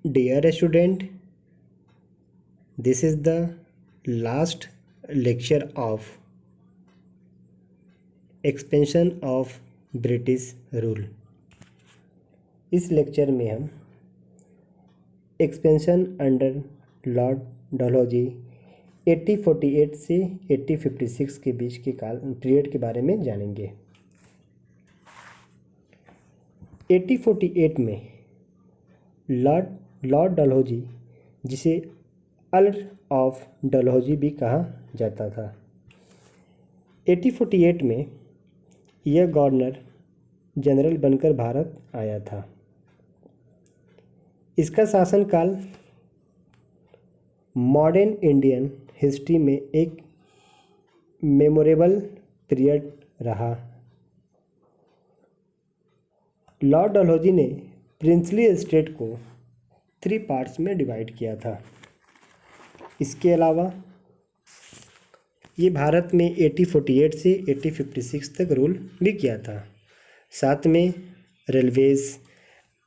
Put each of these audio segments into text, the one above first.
Dear student, this is the last lecture of expansion of British rule. इस lecture में हम expansion under Lord Dalhousie 1848 से 1856 के बीच के काल पीरियड के बारे में जानेंगे। 1848 में लॉर्ड डलहौजी, जिसे अर्ल ऑफ डलहौजी भी कहा जाता था, 1848 में यह गवर्नर जनरल बनकर भारत आया था। इसका शासनकाल मॉडर्न इंडियन हिस्ट्री में एक मेमोरेबल पीरियड रहा। लॉर्ड डलहौजी ने प्रिंसली स्टेट को 3 पार्ट्स में डिवाइड किया था। इसके अलावा ये भारत में 1848 से 1856 तक रूल भी किया था। साथ में railways,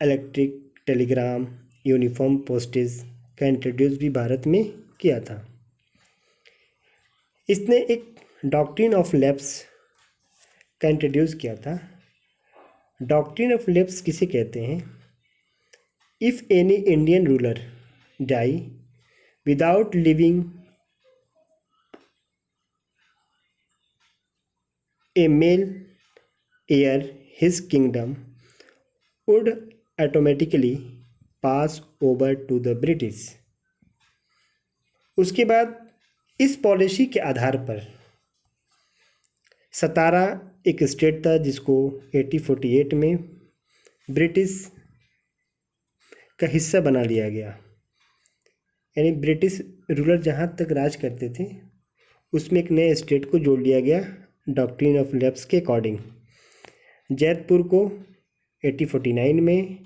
electric, telegram, uniform postage का इंट्रोड्यूस भी भारत में किया था। इसने एक डॉक्ट्रिन ऑफ लैप्स का इंट्रोड्यूस किया था। डॉक्ट्रिन ऑफ लैप्स किसे कहते हैं? If any Indian ruler die without living a male heir, his kingdom would automatically pass over to the British। उसके बाद इस पॉलिसी के आधार पर 17 एक स्टेट था जिसको 1848 में ब्रिटिश का हिस्सा बना लिया गया। यानी ब्रिटिश रूलर जहाँ तक राज करते थे उसमें एक नए स्टेट को जोड़ लिया गया डॉक्ट्रिन ऑफ लैप्स के अकॉर्डिंग। जैतपुर को 1849 में,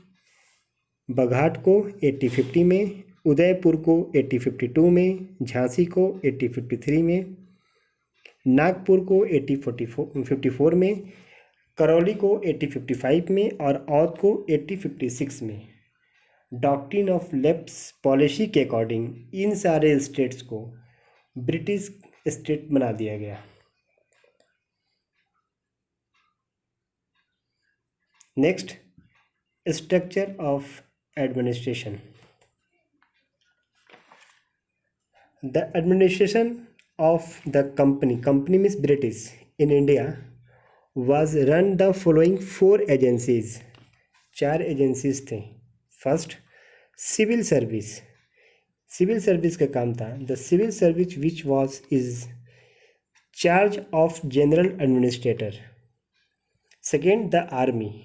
बघाट को 1850 में, उदयपुर को 1852 में, झांसी को 1853 में, नागपुर को 1854 में, करौली को 1855 में और औध को 1856 में डॉक्ट्रिन ऑफ लैप्स पॉलिसी के अकॉर्डिंग इन सारे स्टेट्स को ब्रिटिश स्टेट बना दिया गया। Next, structure of administration. The administration of the company means British in India was run the following 4 agencies. 4 agencies थे। First, civil service. Civil service का काम था the civil service which was is charge of general administrator. Second, the army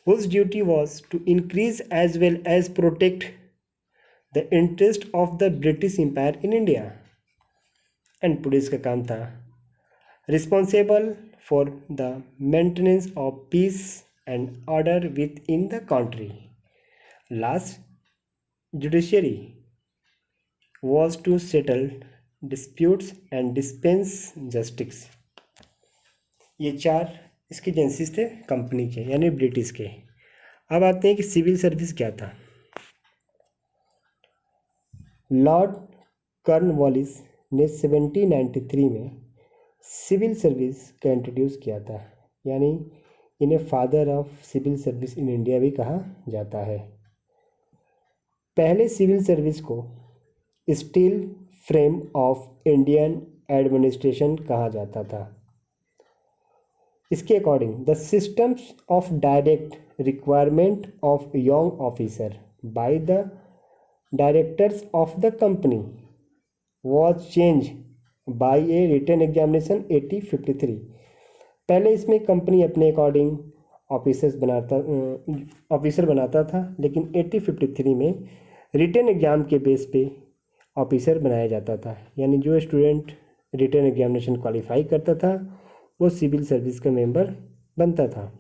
whose duty was to increase as well as protect the interest of the British Empire in India। And police का काम था responsible for the maintenance of peace and order within the country। Last, judiciary was to settle disputes and dispense justice। ये 4 इसके agencies थे company के यानी British के। अब आते हैं कि सिविल सर्विस क्या था। लॉर्ड कॉर्नवालिस ने 1793 में सिविल सर्विस का इंट्रोड्यूस किया था, यानी इन्हें father of civil service in India भी कहा जाता है। पहले सिविल सर्विस को steel frame of Indian administration कहा जाता था। इसके according the systems of direct requirement of young officer by the directors of the company was change by a written examination 1853। पहले इसमें कंपनी अपने अकॉर्डिंग ऑफिसर बनाता था, लेकिन 1853 में रिटन एग्जाम के बेस पे ऑफिसर बनाया जाता था। यानी जो स्टूडेंट रिटन एग्जामिनेशन क्वालिफाई करता था वो सिविल सर्विस का मेंबर बनता था।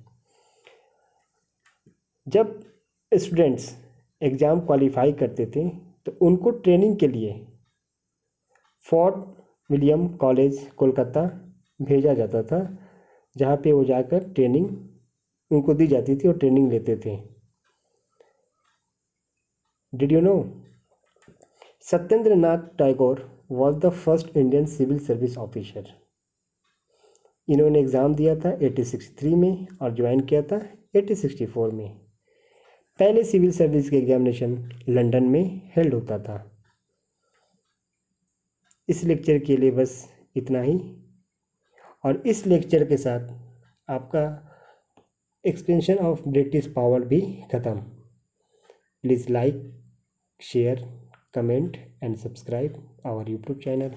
जब स्टूडेंट्स एग्ज़ाम क्वालिफाई करते थे तो उनको ट्रेनिंग के लिए फोर्ट विलियम कॉलेज कोलकाता भेजा जाता था, जहाँ पे वो जाकर ट्रेनिंग उनको दी जाती थी और ट्रेनिंग लेते थे। Did you know Satyendra Nath Tagore was the first Indian civil service officer. इन्होंने एग्ज़ाम दिया था 1863 में और ज्वाइन किया था 1864 में। पहले सिविल सर्विस के एग्जामिनेशन लंदन में हेल्ड होता था। इस लेक्चर के लिए बस इतना ही, और इस लेक्चर के साथ आपका एक्सपेंशन ऑफ ब्रिटिश पावर भी ख़त्म। Please like, share, comment and subscribe our YouTube channel.